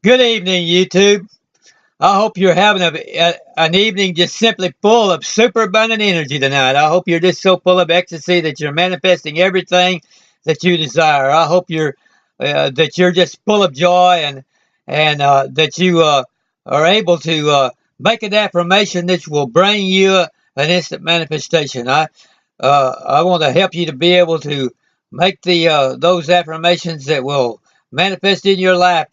Good evening, YouTube. I hope you're having an evening just simply full of super abundant energy tonight. I hope you're just so full of ecstasy that you're manifesting everything that you desire. I hope you're just full of joy and that you are able to make an affirmation that will bring you an instant manifestation. I want to help you to be able to make the those affirmations that will manifest in your life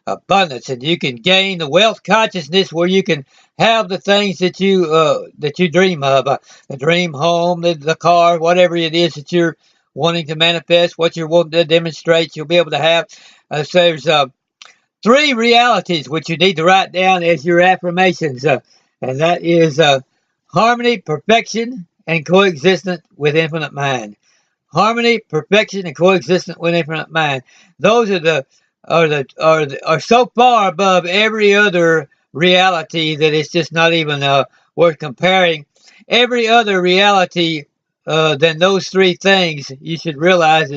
abundance, and you can gain the wealth consciousness where you can have the things that you dream of, the dream home, the car, whatever it is that you're wanting to manifest, what you're wanting to demonstrate. You'll be able to have. So there's three realities which you need to write down as your affirmations, and that is harmony, perfection, and coexistence with infinite mind. Harmony, perfection, and coexistence with infinite mind. Those are so far above every other reality that it's just not even worth comparing. Every other reality than those three things, you should realize,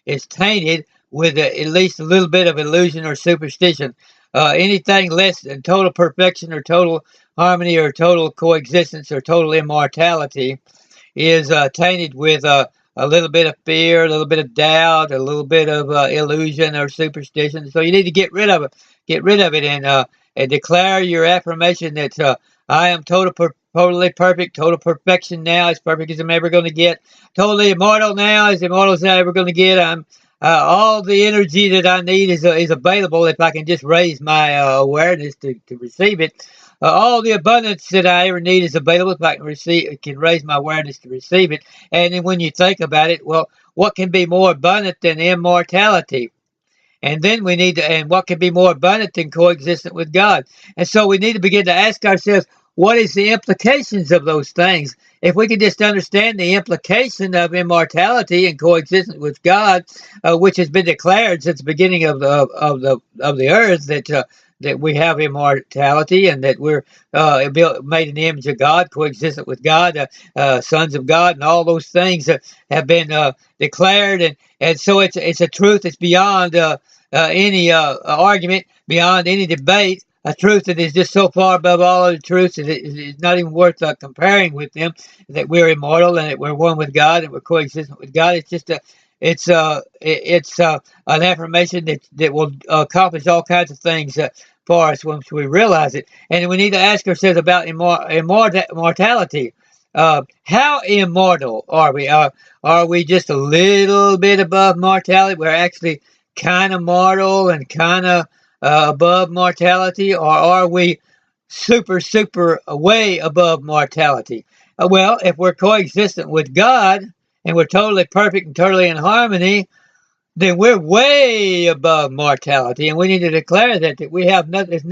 is tainted with at least a little bit of illusion or superstition. Anything less than total perfection or total harmony or total coexistence or total immortality is tainted with a little bit of fear, a little bit of doubt, a little bit of illusion or superstition. So you need to get rid of it. Get rid of it and declare your affirmation that I am totally perfect, total perfection now, as perfect as I'm ever going to get. Totally immortal now, as immortal as I'm ever going to get. I'm all the energy that I need is available if I can just raise my awareness to receive it. All the abundance that I ever need is available if I can raise my awareness to receive it. And then when you think about it, well, what can be more abundant than immortality? And then and what can be more abundant than coexistent with God? And so we need to begin to ask ourselves, what is the implications of those things? If we could just understand the implication of immortality and coexistence with God, which has been declared since the beginning of the earth, that we have immortality and that we're made in the image of God, coexistent with God, sons of God, and all those things have been declared, and so it's a truth that's beyond any argument, beyond any debate. A truth that is just so far above all other truths that it's not even worth comparing with them. That we're immortal and that we're one with God and we're coexistent with God. It's just an affirmation that will accomplish all kinds of things for us once we realize it. And we need to ask ourselves about immortality. How immortal are we? Are we just a little bit above mortality? We're actually kind of mortal and kind of above mortality, or are we super way above mortality? Well, if we're coexistent with God and we're totally perfect and totally in harmony, then we're way above mortality, and we need to declare that we have nothing. There's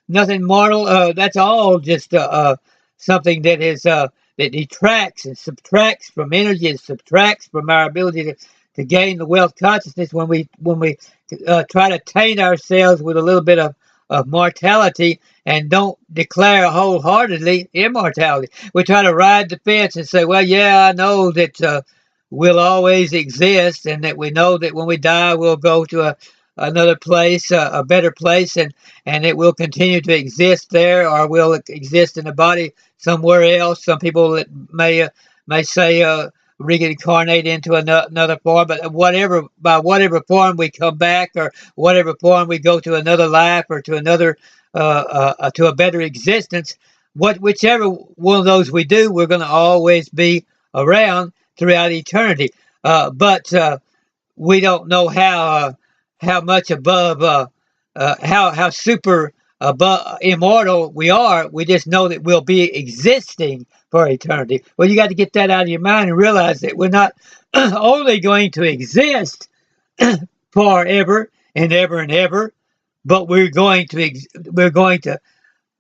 nothing mortal. That's all just something that is that detracts and subtracts from energy and subtracts from our ability to gain the wealth consciousness when we try to taint ourselves with a little bit of mortality and don't declare wholeheartedly immortality. We try to ride the fence and say, well, yeah, I know that we'll always exist, and that we know that when we die, we'll go to another place, a better place, and it will continue to exist there, or will exist in a body somewhere else. Some people that may say reincarnate into another form, but by whatever form we come back, or whatever form we go to another life, or to another to a better existence, whichever one of those we do, we're going to always be around throughout eternity. But we don't know how much above how super above immortal we are. We just know that we'll be existing for eternity. Well, you got to get that out of your mind and realize that we're not only going to exist forever and ever and ever, but we're going to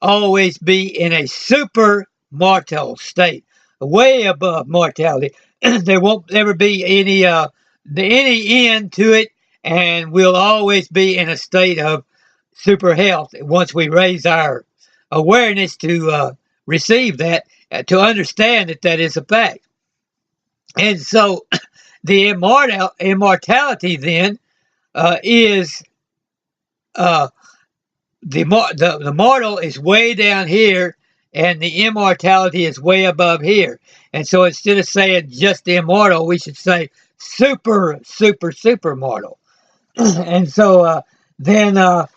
always be in a super mortal state, way above mortality. There won't ever be any end to it, and we'll always be in a state of super health once we raise our awareness to receive that, to understand that that is a fact. And so the immortality then is the mortal is way down here, and the immortality is way above here. And so instead of saying just immortal, we should say super mortal. And so then to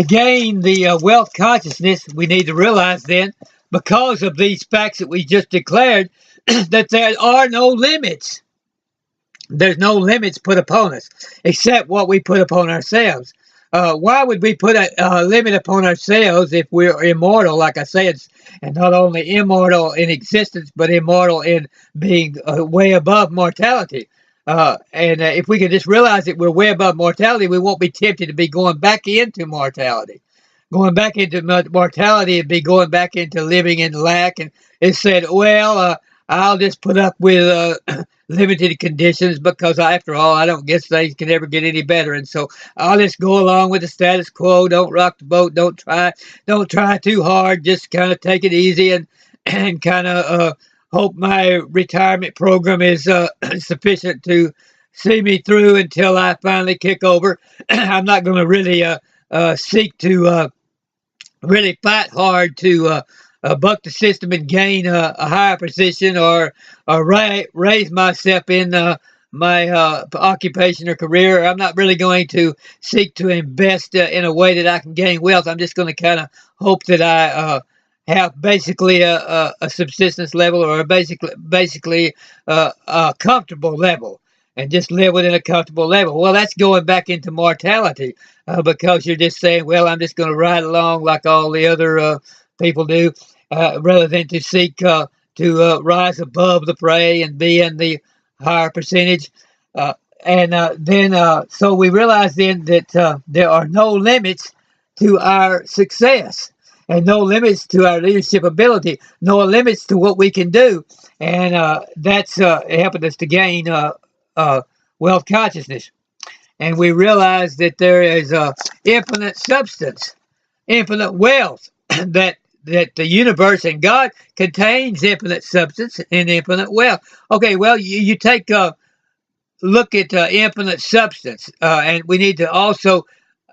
gain the wealth consciousness, we need to realize then, because of these facts that we just declared, that there are no limits. There's no limits put upon us except what we put upon ourselves. Why would we put a limit upon ourselves if we're immortal, like I said, and not only immortal in existence, but immortal in being way above mortality? And if we could just realize that we're way above mortality, we won't be tempted to be going back into mortality. Going back into mortality would be going back into living in lack. And it said, well, I'll just put up with limited conditions because, after all, I don't guess things can ever get any better. And so I'll just go along with the status quo. Don't rock the boat. Don't try too hard. Just kind of take it easy and kind of hope my retirement program is sufficient to see me through until I finally kick over. I'm not going to really seek to really fight hard to buck the system and gain a higher position, or raise myself in my occupation or career. I'm not really going to seek to invest in a way that I can gain wealth. I'm just going to kind of hope that I have basically a subsistence level, or basically a comfortable level, and just live within a comfortable level. Well, that's going back into mortality, because you're just saying, well, I'm just going to ride along like all the other people do, rather than to seek to rise above the fray and be in the higher percentage. So we realize then that there are no limits to our success, and no limits to our leadership ability, no limits to what we can do. And that's helping us to gain wealth consciousness. And we realize that there is infinite substance, infinite wealth, that the universe and God contains infinite substance and infinite wealth. Okay, well, you take a look at infinite substance, and we need to also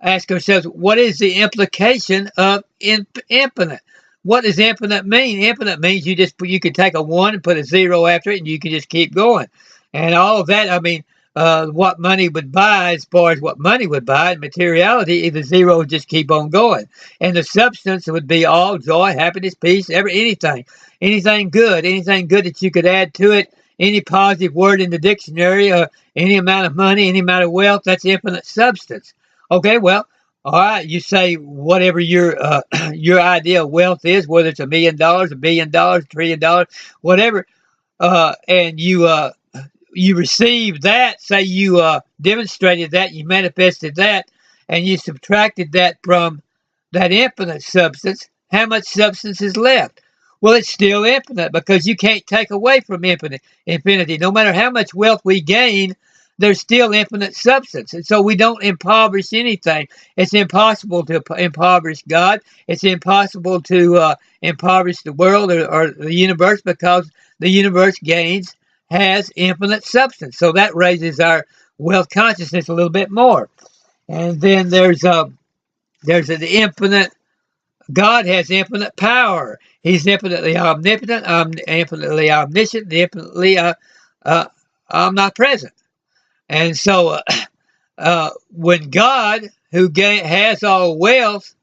ask ourselves, what is the implication of infinite? What does infinite mean? Infinite means you can take a 1 and put a 0 after it, and you can just keep going. And all of that, I mean, what money would buy, as far as what money would buy in materiality, the zero would just keep on going. And the substance would be all joy, happiness, peace, anything good, anything good that you could add to it, any positive word in the dictionary, any amount of money, any amount of wealth, that's infinite substance. Okay, well, all right, you say whatever your your idea of wealth is, whether it's $1 million, $1 billion, $1 trillion, whatever, and you received that, say you demonstrated that, you manifested that, and you subtracted that from that infinite substance, how much substance is left? Well, it's still infinite, because you can't take away from infinity. No matter how much wealth we gain, there's still infinite substance. And so we don't impoverish anything. It's impossible to impoverish God. It's impossible to impoverish the world, or the universe, because the universe has infinite substance. So that raises our wealth consciousness a little bit more. And then there's an infinite, God has infinite power. He's infinitely omnipotent, infinitely omniscient, infinitely omnipresent. And so when God, who has all wealth,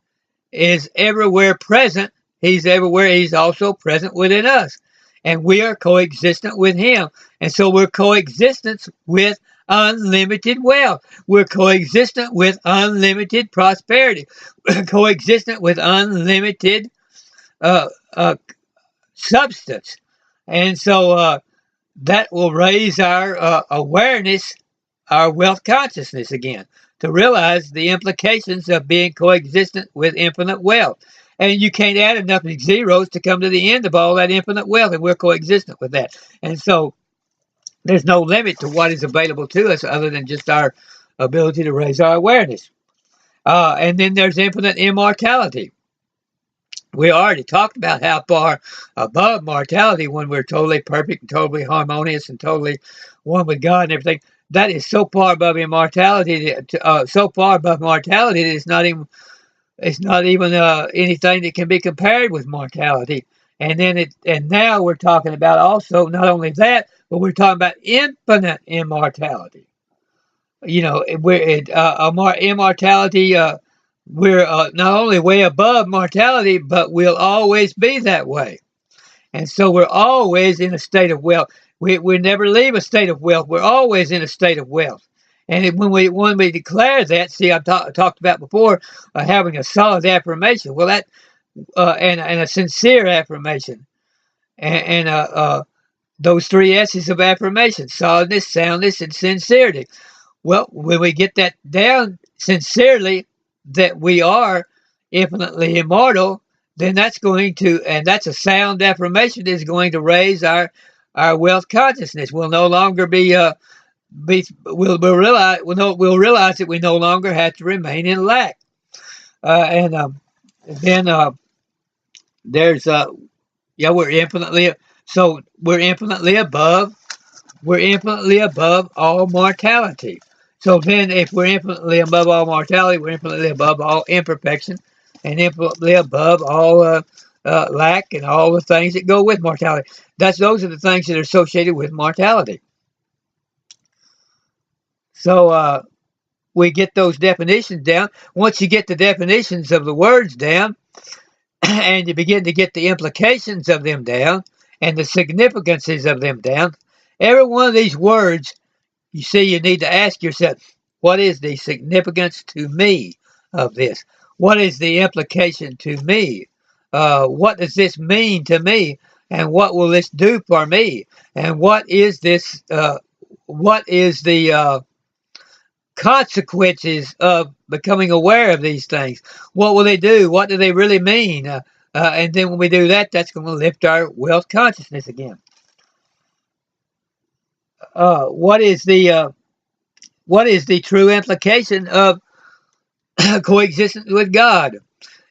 is everywhere present, he's everywhere, he's also present within us. And we are coexistent with him. And so we're coexistent with unlimited wealth. We're coexistent with unlimited prosperity. We're coexistent with unlimited substance. And so that will raise our awareness, our wealth consciousness again, to realize the implications of being coexistent with infinite wealth. And you can't add enough zeros to come to the end of all that infinite wealth, and we're coexistent with that. And so there's no limit to what is available to us other than just our ability to raise our awareness. And then there's infinite immortality. We already talked about how far above mortality, when we're totally perfect and totally harmonious and totally one with God and everything. That is so far above immortality, that it's not even It's not even anything that can be compared with mortality. And now we're talking about also not only that, but we're talking about infinite immortality. You know, immortality. We're not only way above mortality, but we'll always be that way. And so we're always in a state of wealth. We never leave a state of wealth. We're always in a state of wealth. And when we declare that, see, I've talked about before having a solid affirmation. Well, that and a sincere affirmation, and those three S's of affirmation: solidness, soundness, and sincerity. Well, when we get that down sincerely, that we are infinitely immortal, then that's a sound affirmation that is going to raise our wealth consciousness. We'll no longer we'll realize that we no longer have to remain in lack. And then there's yeah, we're infinitely above all mortality. So then, if we're infinitely above all mortality, we're infinitely above all imperfection, and infinitely above all lack and all the things that go with mortality. Those are the things that are associated with mortality. So we get those definitions down. Once you get the definitions of the words down, and you begin to get the implications of them down, and the significances of them down, every one of these words, you see, you need to ask yourself, what is the significance to me of this? What is the implication to me? What does this mean to me? And what will this do for me? And what is this? What is the consequences of becoming aware of these things? What will they do? What do they really mean? And then when we do that, that's going to lift our wealth consciousness again. What is the true implication of coexistence with God?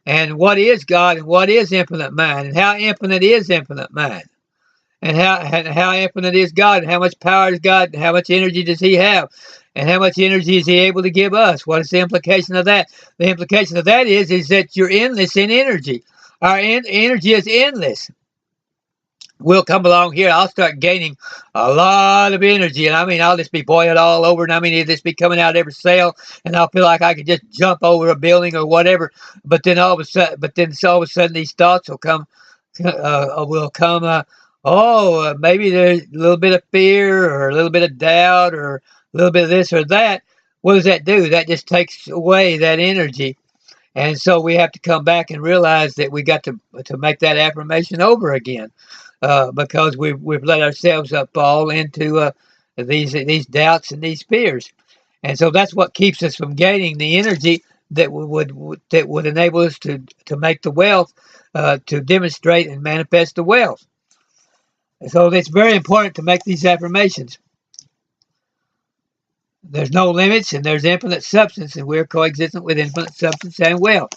And what is God, and what is infinite mind, and how infinite is infinite mind, and how infinite is God, and how much power is God, and how much energy does He have, and how much energy is He able to give us? What is the implication of that? The implication of that is that you're endless in energy. Our energy is endless. We'll come along here, I'll start gaining a lot of energy, and I mean, I'll just be boiled all over, and I mean, it'll just be coming out every cell, and I'll feel like I could just jump over a building or whatever. But then all of a sudden, these thoughts will come. Maybe there's a little bit of fear, or a little bit of doubt, or a little bit of this or that. What does that do? That just takes away that energy. And so we have to come back and realize that we got to make that affirmation over again. Because we've let ourselves fall into these doubts and these fears, and so that's what keeps us from gaining the energy that would enable us to make the wealth, to demonstrate and manifest the wealth. And so it's very important to make these affirmations. There's no limits, and there's infinite substance, and we're coexistent with infinite substance and wealth.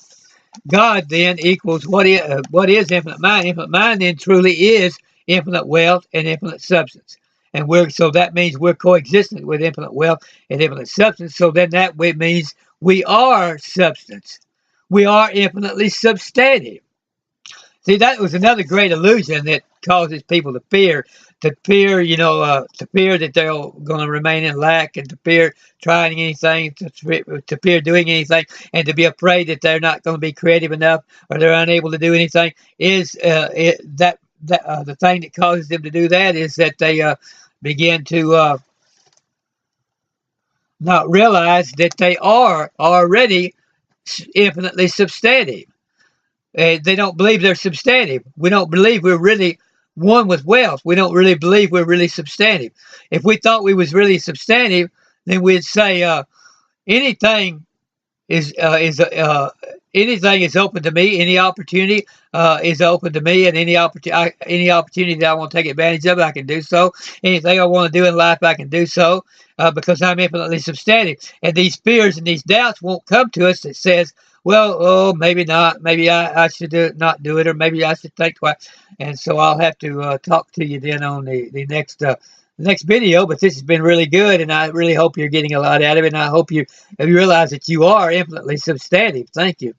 God then equals what is infinite mind. Infinite mind then truly is infinite wealth and infinite substance. And so that means we're coexistent with infinite wealth and infinite substance. So then that means we are substance. We are infinitely substantive. See, that was another great illusion that causes people to fear. To fear that they're going to remain in lack, and to fear trying anything, to fear doing anything, and to be afraid that they're not going to be creative enough, or they're unable to do anything. The thing that causes them to do that is that they begin to not realize that they are already infinitely substantive. They don't believe they're substantive. We don't believe we're really one with wealth. We don't really believe we're really substantive. If we thought we was really substantive, then we'd say anything is open to me. Any opportunity is open to me, and any opportunity that I want to take advantage of, I can do so. Anything I want to do in life, I can do so because I'm infinitely substantive. And these fears and these doubts won't come to us that says, well, oh, maybe not. Maybe I should not do it, or maybe I should think twice. And so I'll have to talk to you then on the next video. But this has been really good, and I really hope you're getting a lot out of it. And I hope you realize that you are infinitely substantive. Thank you.